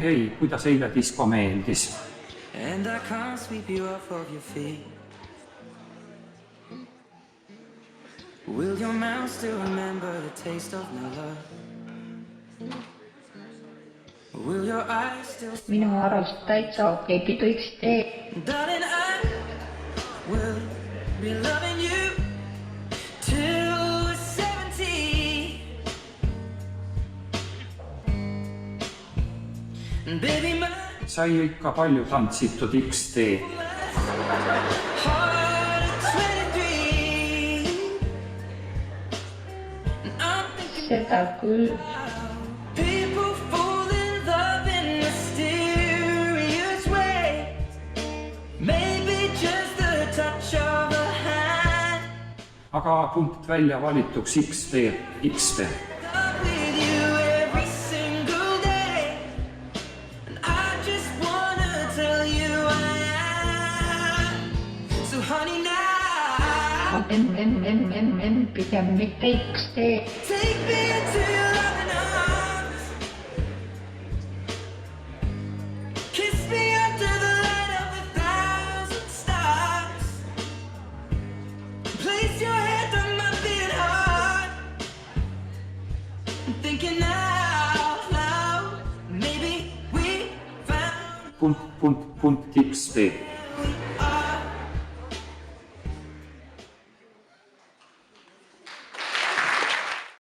hei, kuidas eile disko meeldis? And I can't sweep you off of your feet. Will your mouth still remember the taste of my love? Will your eyes still... Minu arust täitsa okei pidu üks tee. Darling, I will be loving you till we're 70. And baby, my Sai ikka palju tantsitud X-tee. heart is 23. And I'm thinking Seda küll. people fall in love in mysterious ways. Maybe just the touch of a hand. Aga punkt välja valituks X-tee, X-tee. Up with you every single day. And I just wanna tell you I am. So honey now, Pigem mitte üks tee. take me into your loving arms. Kiss me under the light of 1,000 stars. Place your head on my beating heart. I'm thinking out loud. Maybe we found Punkt X-tee.